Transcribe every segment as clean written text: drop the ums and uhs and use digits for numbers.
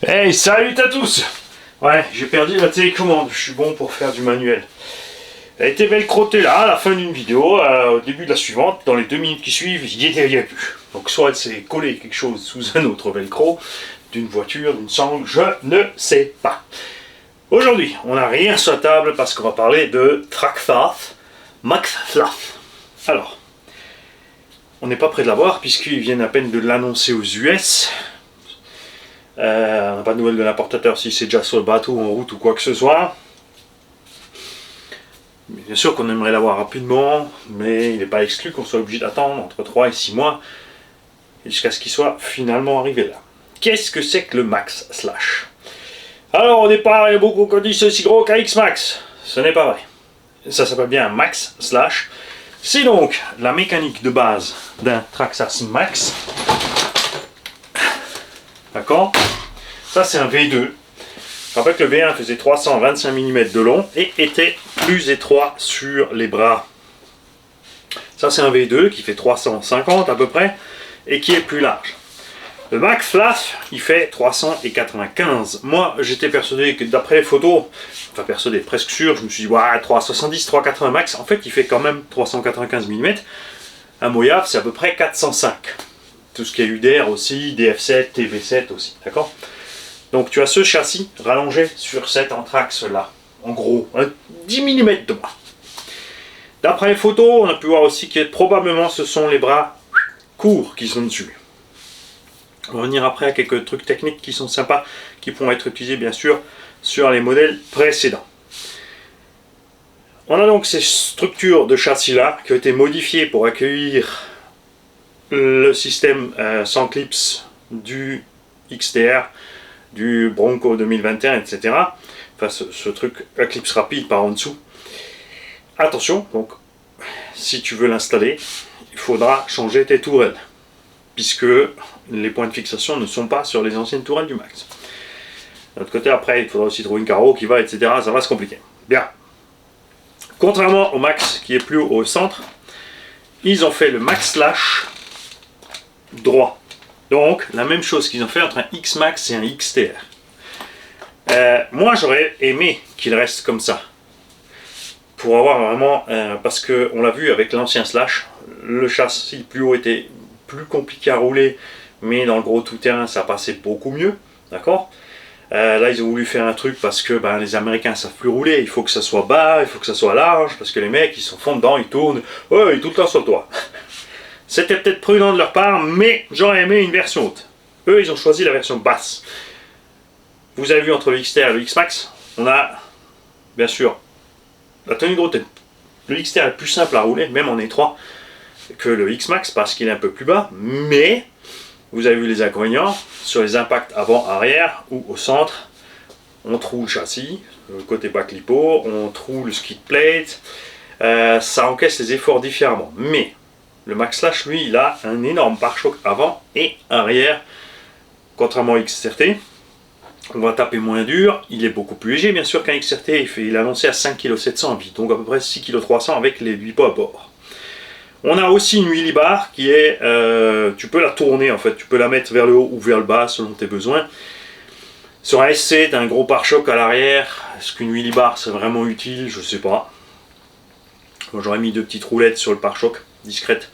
Hey, salut à tous! Ouais, j'ai perdu la télécommande, je suis bon pour faire du manuel. Elle était velcrotée là, à la fin d'une vidéo, au début de la suivante, dans les 2 minutes qui suivent, il n'y a plus. Donc soit elle s'est collée quelque chose sous un autre velcro, d'une voiture, d'une sangle, je ne sais pas. Aujourd'hui, on n'a rien sur la table parce qu'on va parler de Trackflath McFlath. Alors, on n'est pas près de l'avoir puisqu'ils viennent à peine de l'annoncer aux US. On n'a pas de nouvelles de l'importateur si c'est déjà sur le bateau, en route ou quoi que ce soit. Bien sûr qu'on aimerait l'avoir rapidement, mais il n'est pas exclu qu'on soit obligé d'attendre entre 3 et 6 mois jusqu'à ce qu'il soit finalement arrivé là. Qu'est-ce que c'est que le Max Slash? Alors au départ, il y a beaucoup qui disent c'est aussi gros qu'un X-Max. Ce n'est pas vrai. Ça s'appelle bien un Max Slash. C'est donc la mécanique de base d'un Traxxas Max. D'accord? Ça c'est un V2. Je rappelle que le V1 faisait 325 mm de long et était plus étroit sur les bras. Ça c'est un V2 qui fait 350 à peu près et qui est plus large. Le McFlath il fait 395. Moi j'étais persuadé que d'après les photos, enfin persuadé, presque sûr, je me suis dit ouais, 370, 380 max. En fait il fait quand même 395 mm. Un Moyave c'est à peu près 405. Tout ce qui est UDR aussi, DF7, TV7 aussi, d'accord? Donc tu as ce châssis rallongé sur cet anthrax là, en gros, 10 mm de bras. D'après les photos, on a pu voir aussi que probablement ce sont les bras courts qui sont dessus. On va revenir après à quelques trucs techniques qui sont sympas, qui pourront être utilisés bien sûr sur les modèles précédents. On a donc ces structures de châssis là qui ont été modifiées pour accueillir le système sans clips du XTR, du Bronco 2021, etc. Enfin, ce truc à clips rapide par en dessous. Attention, donc, si tu veux l'installer, il faudra changer tes tourelles, puisque les points de fixation ne sont pas sur les anciennes tourelles du Max. De l'autre côté, après, il faudra aussi trouver une carreau qui va, etc. Ça va se compliquer. Bien. Contrairement au Max, qui est plus haut au centre, ils ont fait le Max Slash droit. Donc, la même chose qu'ils ont fait entre un X-Max et un XTR. Moi, j'aurais aimé qu'il reste comme ça. Pour avoir vraiment... parce qu'on l'a vu avec l'ancien Slash, le châssis plus haut était plus compliqué à rouler, mais dans le gros tout-terrain, ça passait beaucoup mieux. D'accord? Là, ils ont voulu faire un truc parce que les Américains ne savent plus rouler. Il faut que ça soit bas, il faut que ça soit large, parce que les mecs, ils sont fond dedans, ils tournent. Oh, ils tout le temps sur le toit. C'était peut-être prudent de leur part, mais j'aurais aimé une version haute. Eux, ils ont choisi la version basse. Vous avez vu entre le XTR et le X-Max, on a, bien sûr, la tenue de route. Le XTR est plus simple à rouler, même en étroit, que le X-Max, parce qu'il est un peu plus bas, mais vous avez vu les inconvénients sur les impacts avant-arrière, ou au centre, on troue le châssis, le côté bas clipo, on troue le skid plate, ça encaisse les efforts différemment. Mais le Max Slash, lui, il a un énorme pare-choc avant et arrière, contrairement au XRT. On va taper moins dur, il est beaucoup plus léger bien sûr qu'un XRT, il est annoncé à 5,7 kg, donc à peu près 6,3 kg avec les 8 poids à bord. On a aussi une wheelie bar qui est, tu peux la tourner en fait, tu peux la mettre vers le haut ou vers le bas selon tes besoins. Sur un SC, tu as un gros pare-choc à l'arrière, est-ce qu'une wheelie bar c'est vraiment utile? Je sais pas. Moi j'aurais mis 2 petites roulettes sur le pare-choc, discrètes,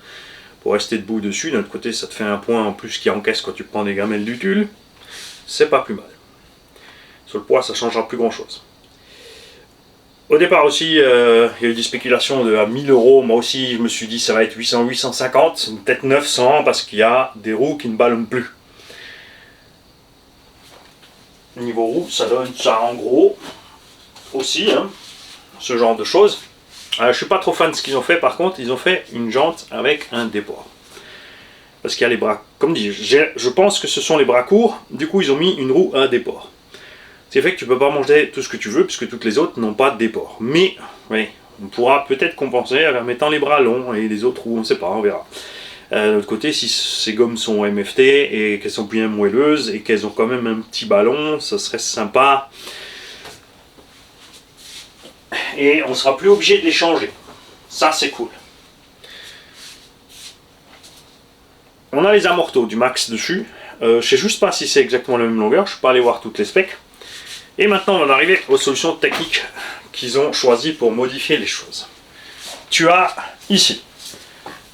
pour rester debout dessus. D'un autre côté, ça te fait un point en plus qui encaisse quand tu prends des gamelles du tulle. C'est pas plus mal. Sur le poids, ça ne changera plus grand chose. Au départ aussi, il y a eu des spéculations de à 1000 €. Moi aussi, je me suis dit ça va être 800, 850, peut-être 900 parce qu'il y a des roues qui ne ballonnent plus. Niveau roue, ça donne ça en gros aussi, hein, ce genre de choses. Je suis pas trop fan de ce qu'ils ont fait, par contre, ils ont fait une jante avec un déport. Parce qu'il y a les bras, comme dit, je pense que ce sont les bras courts, du coup ils ont mis une roue à déport. Ce qui fait que tu peux pas manger tout ce que tu veux, puisque toutes les autres n'ont pas de déport. Mais, oui, on pourra peut-être compenser en mettant les bras longs et les autres roues, on ne sait pas, on verra. De l'autre côté, si ces gommes sont MFT et qu'elles sont bien moelleuses et qu'elles ont quand même un petit ballon, ça serait sympa. Et on sera plus obligé de les changer. Ça, c'est cool. On a les amortos du Max dessus. Je sais juste pas si c'est exactement la même longueur, je suis pas allé voir toutes les specs. Et maintenant on va arriver aux solutions techniques qu'ils ont choisies pour modifier les choses. Tu as ici,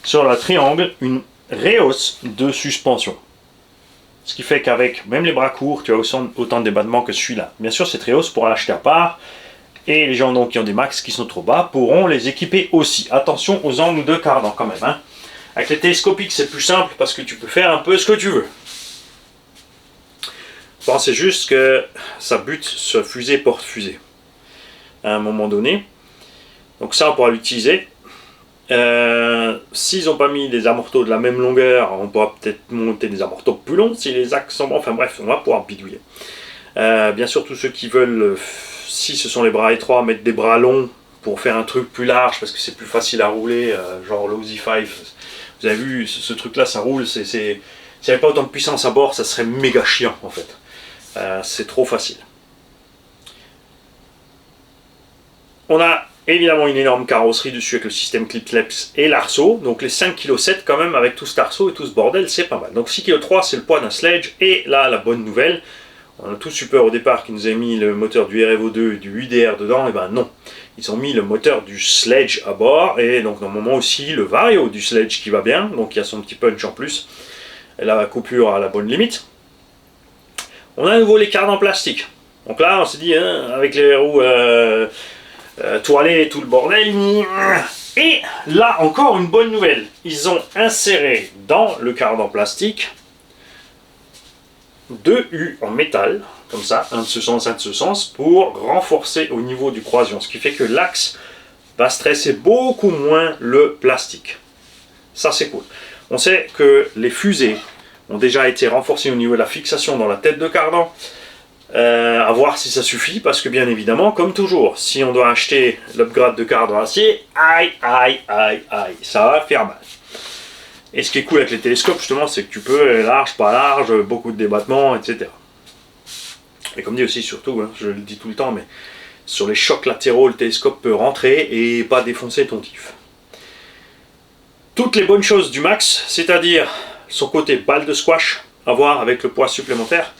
sur le triangle, une rehausse de suspension. Ce qui fait qu'avec même les bras courts, tu as autant de débattement que celui-là. Bien sûr, cette rehausse pourra l'acheter à part. Et les gens donc, qui ont des max qui sont trop bas pourront les équiper aussi. Attention aux angles de cardan quand même. Hein. Avec les télescopiques, c'est plus simple parce que tu peux faire un peu ce que tu veux. Bon, c'est juste que ça bute sur fusée porte-fusée à un moment donné. Donc ça, on pourra l'utiliser. S'ils n'ont pas mis des amortos de la même longueur, on pourra peut-être monter des amortos plus longs si les axes sont bons. Enfin bref, on va pouvoir bidouiller. Bien sûr, tous ceux qui veulent, si ce sont les bras étroits, mettre des bras longs pour faire un truc plus large parce que c'est plus facile à rouler, genre l'Ozy 5. Vous avez vu, ce truc-là, ça roule. S'il n'y avait pas autant de puissance à bord, ça serait méga chiant en fait. C'est trop facile. On a évidemment une énorme carrosserie dessus avec le système Clip-Cleps et l'arceau. Donc les 5,7 kg quand même avec tout cet arceau et tout ce bordel, c'est pas mal. Donc 6,3 kg c'est le poids d'un sledge. Et là, la bonne nouvelle, on a tout super au départ qui nous a mis le moteur du RFO2 et du UDR dedans. Et ben non, ils ont mis le moteur du sledge à bord. Et donc normalement aussi le vario du sledge qui va bien. Donc il y a son petit punch en plus. Et la coupure à la bonne limite. On a à nouveau les cartes en plastique. Donc là on s'est dit, hein, avec les roues... toilé et tout le bordel. Et là encore une bonne nouvelle, ils ont inséré dans le cardan plastique 2 U en métal, comme ça, un de ce sens, un de ce sens, pour renforcer au niveau du croisillon, ce qui fait que l'axe va stresser beaucoup moins le plastique. Ça c'est cool. On sait que les fusées ont déjà été renforcées au niveau de la fixation dans la tête de cardan. À voir si ça suffit, parce que bien évidemment, comme toujours, si on doit acheter l'upgrade de cardan acier, aïe, aïe, aïe, aïe, ça va faire mal. Et ce qui est cool avec les télescopes, justement, c'est que tu peux, large, pas large, beaucoup de débattements, etc. Et comme dit aussi, surtout, hein, je le dis tout le temps, mais sur les chocs latéraux, le télescope peut rentrer et pas défoncer ton tif. Toutes les bonnes choses du Max, c'est-à-dire son côté balle de squash, à voir avec le poids supplémentaire.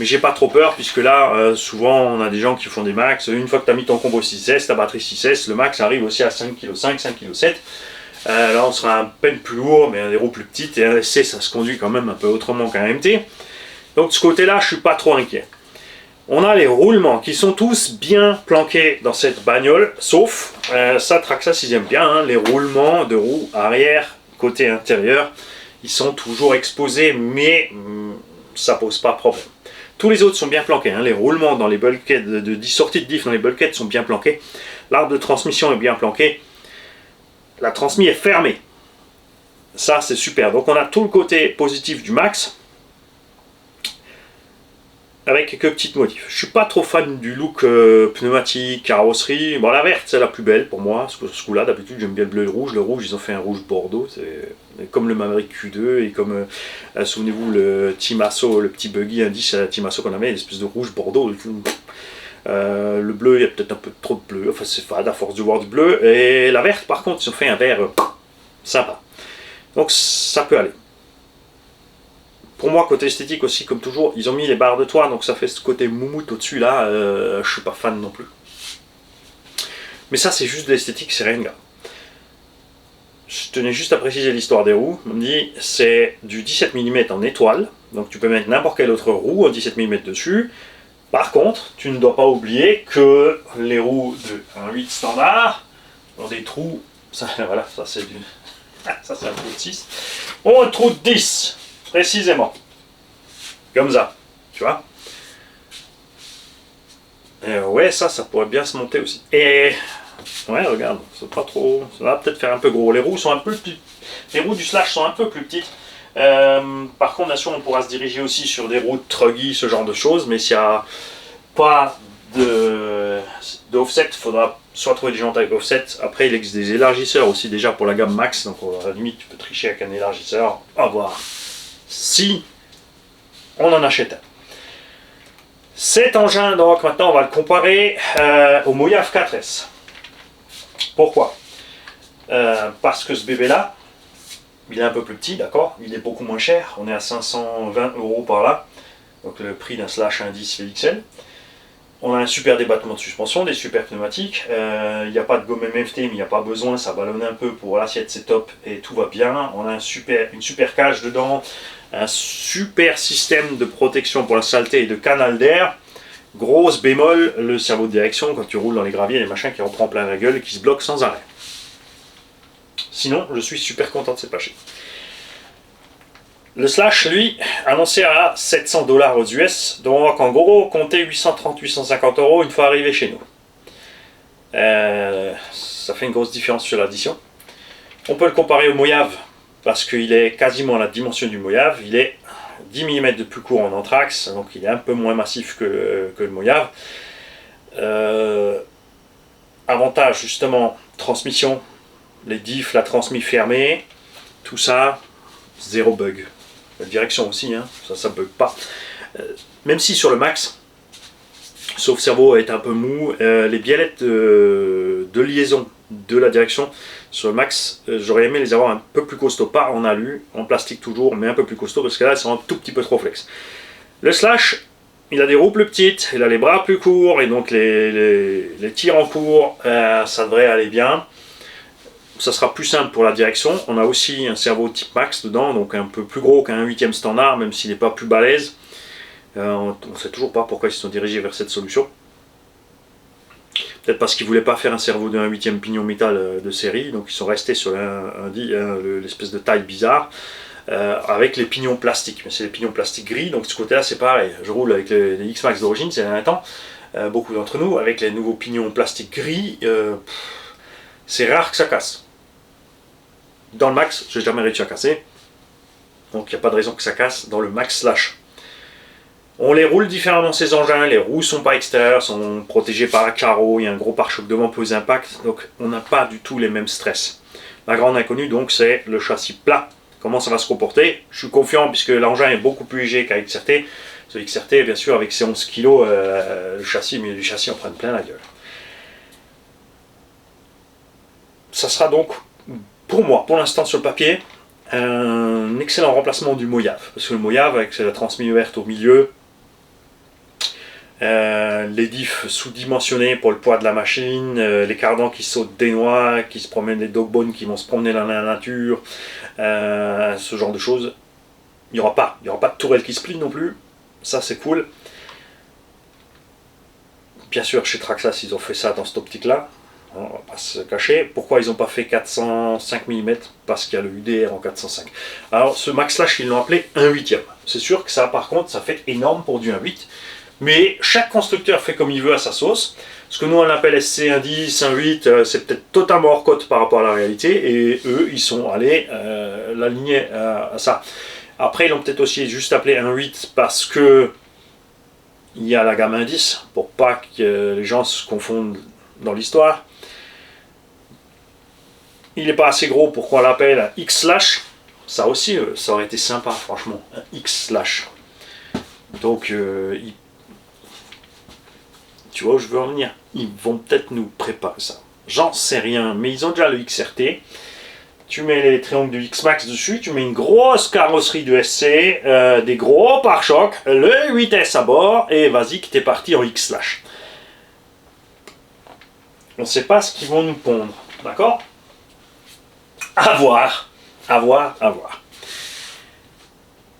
Mais j'ai pas trop peur, puisque là, souvent, on a des gens qui font des max. Une fois que tu as mis ton combo 6S, ta batterie 6S, le max arrive aussi à 5,5 kg, 5,7 kg. Là, on sera un peine plus lourd, mais des roues plus petites. Et un SC, ça se conduit quand même un peu autrement qu'un MT. Donc, de ce côté-là, je suis pas trop inquiet. On a les roulements qui sont tous bien planqués dans cette bagnole, sauf, ça, Traxxas, ils aiment bien, hein, les roulements de roues arrière, côté intérieur. Ils sont toujours exposés, mais ça pose pas problème. Tous les autres sont bien planqués, hein. Les roulements dans les bulkheads, de sorties de diff dans les bulkheads sont bien planqués. L'arbre de transmission est bien planqué. La transmission est fermée. Ça, c'est super. Donc on a tout le côté positif du Max, avec quelques petites modifs. Je suis pas trop fan du look pneumatique, carrosserie. Bon, la verte, c'est la plus belle pour moi. Ce coup-là, d'habitude, j'aime bien le bleu et le rouge. Le rouge, ils ont fait un rouge bordeaux. C'est comme le Maverick Q2 et comme, souvenez-vous, le Timasso, le petit buggy indice à la Timasso qu'on avait, l'espèce de rouge bordeaux. Le bleu, il y a peut-être un peu trop de bleu. Enfin, c'est fade à force de voir du bleu. Et la verte, par contre, ils ont fait un vert sympa. Donc, ça peut aller. Pour moi, côté esthétique aussi, comme toujours, ils ont mis les barres de toit, donc ça fait ce côté moumoute au-dessus là, je suis pas fan non plus. Mais ça, c'est juste de l'esthétique, c'est rien de grave. Je tenais juste à préciser l'histoire des roues. On me dit, c'est du 17 mm en étoile, donc tu peux mettre n'importe quelle autre roue en 17 mm dessus. Par contre, tu ne dois pas oublier que les roues de 1.8 standard ont des trous, ça, voilà, ça c'est du... ça c'est un trou de 6, ont un trou de 10. Précisément. Comme ça. Tu vois. Ouais, ça pourrait bien se monter aussi. Et ouais, regarde, c'est pas trop. Ça va peut-être faire un peu gros. Les roues sont un peu petites. Les roues du Slash sont un peu plus petites. Par contre, bien sûr, on pourra se diriger aussi sur des roues de truggy, ce genre de choses. Mais s'il n'y a pas d'offset, il faudra soit trouver des jantes avec offset. Après, il existe des élargisseurs aussi déjà pour la gamme Max. Donc, à la limite, tu peux tricher avec un élargisseur. À voir. Si on en achète un. Cet engin, donc maintenant on va le comparer au Mojave 4S. Pourquoi? Parce que ce bébé là, il est un peu plus petit, d'accord, il est beaucoup moins cher, on est à 520 € par là, donc le prix d'un Slash indice VXL. On a un super débattement de suspension, des super pneumatiques, il n'y a pas de gomme MFT, mais il n'y a pas besoin, ça ballonne un peu pour l'assiette, c'est top et tout va bien. On a une super cage dedans, un super système de protection pour la saleté et de canal d'air. Grosse bémol, le cerveau de direction, quand tu roules dans les graviers, les machins qui en prend plein la gueule et qui se bloquent sans arrêt. Sinon, je suis super content de cette machine. Le Slash, lui, annoncé à 700 $ aux US, donc en gros, comptez 830-850 € une fois arrivé chez nous. Ça fait une grosse différence sur l'addition. On peut le comparer au Mojave, parce qu'il est quasiment à la dimension du Mojave. Il est 10 mm de plus court en anthrax, donc il est un peu moins massif que le Mojave. Avantage, justement, transmission, les diffs, la transmis fermée, tout ça, zéro bug. La direction aussi, hein, ça bug pas. Même si sur le max, sauf cerveau est un peu mou, les biellettes de liaison de la direction sur le max, j'aurais aimé les avoir un peu plus costauds, pas en alu, en plastique toujours, mais un peu plus costaud parce que là, c'est un tout petit peu trop flex. Le Slash, il a des roues plus petites, il a les bras plus courts, et donc les tirs en cours, ça devrait aller bien. Ça sera plus simple pour la direction. On a aussi un cerveau type max dedans, donc un peu plus gros qu'un 8e standard, même s'il n'est pas plus balèze. On ne sait toujours pas pourquoi ils se sont dirigés vers cette solution. Peut-être parce qu'ils ne voulaient pas faire un cerveau d'un 8e pignon métal de série, donc ils sont restés sur l'espèce de taille bizarre, avec les pignons plastiques. Mais c'est les pignons plastiques gris, donc de ce côté-là c'est pareil. Je roule avec les X-Max d'origine, c'est un temps, beaucoup d'entre nous, avec les nouveaux pignons plastiques gris, c'est rare que ça casse. Dans le Max, j'ai jamais réussi à casser. Donc il n'y a pas de raison que ça casse dans le Max Slash. On les roule différemment ces engins, les roues sont pas extérieures, sont protégées par un carreau, il y a un gros pare-choc devant pour les impacts, donc on n'a pas du tout les mêmes stress. La grande inconnue donc c'est le châssis plat. Comment ça va se comporter? Je suis confiant puisque l'engin est beaucoup plus léger qu'avec XRT. Ce XRT bien sûr avec ses 11 kg, le châssis, mais du châssis en prennent plein la gueule. Ça sera donc pour moi, pour l'instant sur le papier, un excellent remplacement du Mojave. Parce que le Mojave, avec la transmission verte au milieu, les diffs sous-dimensionnés pour le poids de la machine, les cardans qui sautent des noix, qui se promènent, les dogbones qui vont se promener dans la nature, ce genre de choses. Il n'y aura pas de tourelle qui se plie non plus. Ça, c'est cool. Bien sûr, chez Traxxas, ils ont fait ça dans cette optique-là. On va pas se cacher. Pourquoi ils n'ont pas fait 405 mm? Parce qu'il y a le UDR en 405. Alors ce Max Slash, ils l'ont appelé 1/8. C'est sûr que ça, par contre, ça fait énorme pour du 1/8. Mais chaque constructeur fait comme il veut à sa sauce. Ce que nous on appelle SC 1/10, 1/8, c'est peut-être totalement hors cote par rapport à la réalité. Et eux, ils sont allés l'aligner à ça. Après, ils l'ont peut-être aussi juste appelé 1/8 parce que il y a la gamme 1/10 pour pas que les gens se confondent dans l'histoire. Il n'est pas assez gros pour qu'on l'appelle un X-Slash. Ça aussi, ça aurait été sympa, franchement. Un X-Slash. Donc, tu vois où je veux en venir. Ils vont peut-être nous préparer ça. J'en sais rien, mais ils ont déjà le XRT. Tu mets les triangles du X-Max dessus, tu mets une grosse carrosserie de SC, des gros pare-chocs, le 8S à bord, et vas-y que t'es parti en X-Slash. On ne sait pas ce qu'ils vont nous pondre, d'accord? À voir, à voir, à voir.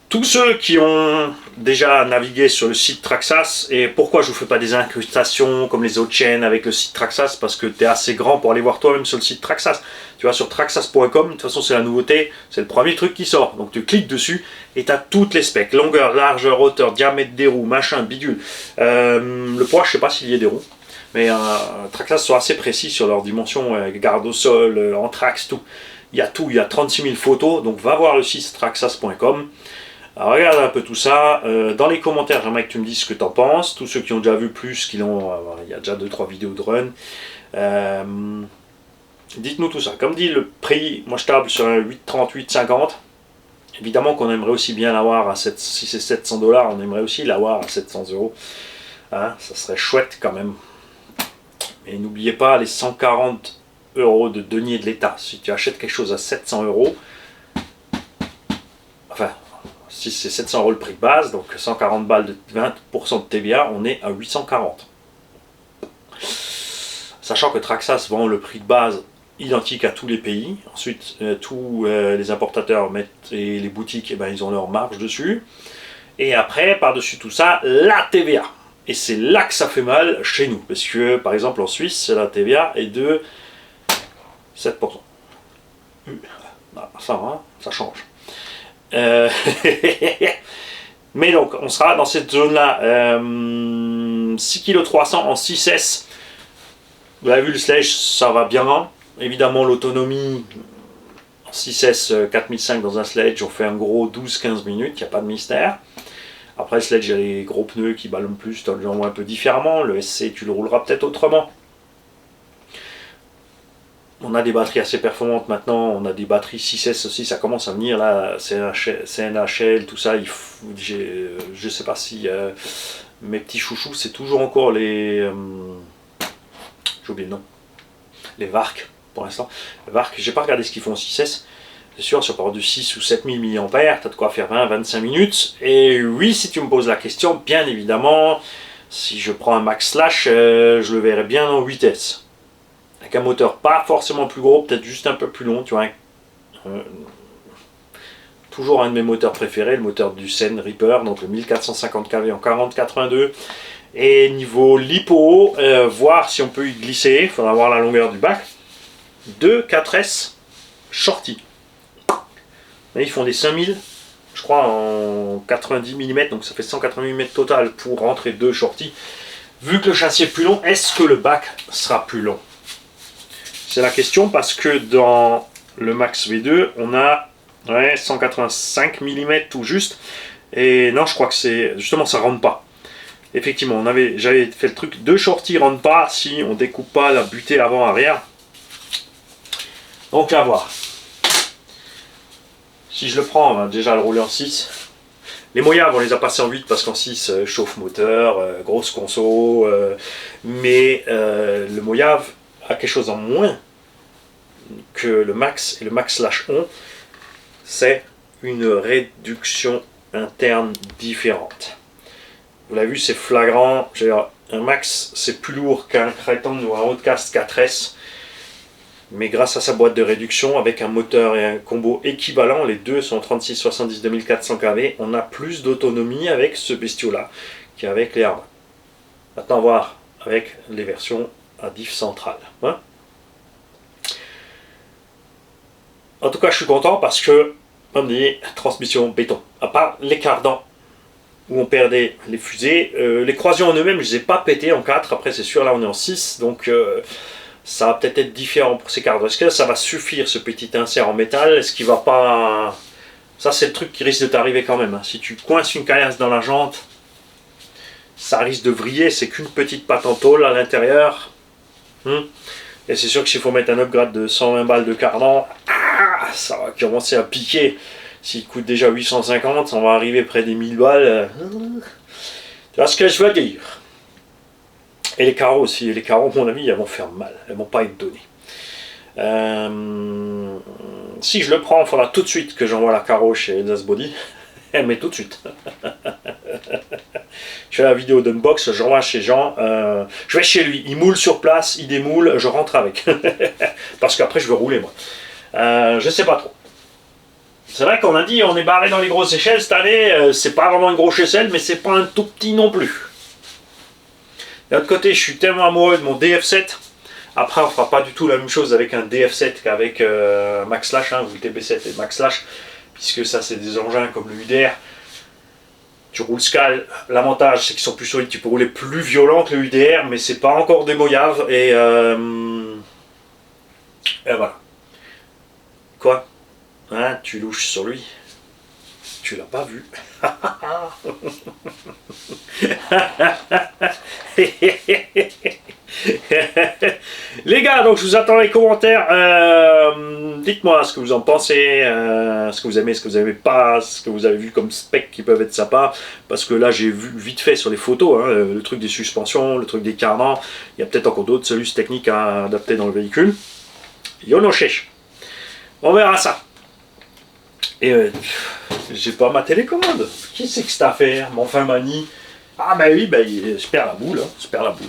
Tous ceux qui ont déjà navigué sur le site Traxxas, et pourquoi je ne vous fais pas des incrustations comme les autres chaînes avec le site Traxxas, parce que tu es assez grand pour aller voir toi-même sur le site Traxxas. Tu vois, sur traxxas.com, de toute façon c'est la nouveauté, c'est le premier truc qui sort. Donc tu cliques dessus et tu as toutes les specs, longueur, largeur, hauteur, diamètre des roues, machin, bidule. Le poids, je ne sais pas s'il y a des roues. Mais Traxxas sont assez précis sur leurs dimensions, garde au sol, anthrax, tout. Il y a tout, il y a 36 000 photos, donc va voir le site traxxas.com. Regarde un peu tout ça. Dans les commentaires, j'aimerais que tu me dises ce que tu en penses. Tous ceux qui ont déjà vu plus, il y a déjà 2-3 vidéos de run. Dites-nous tout ça. Comme dit le prix, moi je table sur un 8,38,50. Évidemment qu'on aimerait aussi bien l'avoir à 7, si c'est 700 $, on aimerait aussi l'avoir à 700 €. Hein, ça serait chouette quand même. Et n'oubliez pas les 140 € de deniers de l'État. Si tu achètes quelque chose à 700 €, enfin, si c'est 700 € le prix de base, donc 140 balles de 20% de TVA, on est à 840. Sachant que Traxxas vend le prix de base identique à tous les pays. Ensuite, tous les importateurs mettent, et les boutiques, eh ben, ils ont leur marge dessus. Et après, par-dessus tout ça, la TVA. Et c'est là que ça fait mal chez nous. Parce que, par exemple, en Suisse, la TVA est de 7%. Ça va, ça change. Mais donc, on sera dans cette zone-là. 6,3 kg en 6S. Vous avez vu le sledge, ça va bien. Évidemment, l'autonomie, 6S 4005 dans un sledge, on fait un gros 12-15 minutes, il n'y a pas de mystère. Après, le sledge, il y a les gros pneus qui ballonnent plus, tu le envoies un peu différemment. Le SC, tu le rouleras peut-être autrement. On a des batteries assez performantes maintenant, on a des batteries 6S aussi, ça commence à venir là, CNHL, tout ça. Je sais pas si mes petits chouchous, c'est toujours encore les. J'ai oublié le nom. Les VARC pour l'instant. Les VARC, j'ai pas regardé ce qu'ils font en 6S. C'est sûr, sur du 6 ou 7000 mAh, tu as de quoi faire 20-25 minutes. Et oui, si tu me poses la question, bien évidemment, si je prends un Max Slash, je le verrai bien en 8S. Avec un moteur pas forcément plus gros, peut-être juste un peu plus long, tu vois. Toujours un de mes moteurs préférés, le moteur du Sen Reaper, donc le 1450 kV en 40-82. Et niveau lipo, voir si on peut y glisser, il faudra voir la longueur du bac. 2 4S shorty. Ils font des 5000, je crois, en 90 mm, donc ça fait 180 mm total pour rentrer 2 shorty. Vu que le châssis est plus long, est-ce que le bac sera plus long? C'est la question, parce que dans le Max V2, on a 185 mm tout juste. Et non, je crois que c'est justement, ça rentre pas. Effectivement, j'avais fait le truc, 2 shorty rentrent pas si on découpe pas la butée avant-arrière. Donc à voir. Si je le prends, on va déjà le rouler en 6. Les Moyaves, on les a passés en 8 parce qu'en 6, chauffe moteur, grosse conso. Mais le Moyave a quelque chose en moins que le Max et le Max Slash ont. C'est une réduction interne différente. Vous l'avez vu, c'est flagrant. Un Max, c'est plus lourd qu'un Kraton ou un Outcast 4S. Mais grâce à sa boîte de réduction, avec un moteur et un combo équivalent, les deux sont 36-70 2400 kV, on a plus d'autonomie avec ce bestiau-là qu'avec les Harman. Maintenant, voir avec les versions à diff centrale. Hein, en tout cas, je suis content parce que, comme dit, transmission béton. À part les cardans où on perdait les fusées, les croisillons en eux-mêmes, je ne les ai pas pétés en 4. Après, c'est sûr, là, on est en 6, donc... ça va peut-être être différent pour ces cardans. Est-ce que ça va suffire, ce petit insert en métal? Est-ce qu'il va pas... Ça, c'est le truc qui risque de t'arriver quand même. Hein. Si tu coinces une caillasse dans la jante, ça risque de vriller. C'est qu'une petite patte en tôle à l'intérieur. Et c'est sûr que s'il faut mettre un upgrade de 120 balles de cardan, ça va commencer à piquer. S'il coûte déjà 850, on va arriver près des 1000 balles. Tu vois ce que je veux dire? Et les carreaux aussi, les carreaux, à mon avis, elles vont faire mal, elles vont pas être données. Si je le prends, il faudra tout de suite que j'envoie la carreau chez Das Body, mais tout de suite. Je fais la vidéo d'unbox, j'envoie chez Jean, je vais chez lui, il moule sur place, il démoule, je rentre avec. Parce qu'après je veux rouler moi. Je sais pas trop. C'est vrai qu'on a dit, on est barré dans les grosses échelles cette année, c'est pas vraiment une grosse échelle, mais c'est pas un tout petit non plus. D'un autre côté, je suis tellement amoureux de mon DF7. Après, on ne fera pas du tout la même chose avec un DF7 qu'avec Max Slash, hein, ou le TB7 et Max Slash, puisque ça, c'est des engins comme le UDR. Tu roules Scal. L'avantage, c'est qu'ils sont plus solides. Tu peux rouler plus violent que le UDR, mais c'est pas encore des Moyaves. Et voilà. Quoi? Hein, tu louches sur lui? Tu l'as pas vu? Les gars, donc je vous attends dans les commentaires. Dites-moi ce que vous en pensez, ce que vous aimez, ce que vous n'aimez pas, ce que vous avez vu comme specs qui peuvent être sympas. Parce que là, j'ai vu vite fait sur les photos, hein, le truc des suspensions, le truc des cardans. Il y a peut-être encore d'autres solutions techniques à adapter dans le véhicule. Yono Chech. On verra ça. Et j'ai pas ma télécommande. Qui c'est que c'est à faire? Mon fin manie. Ah bah oui, je perds la boule, hein. Je perds la boule.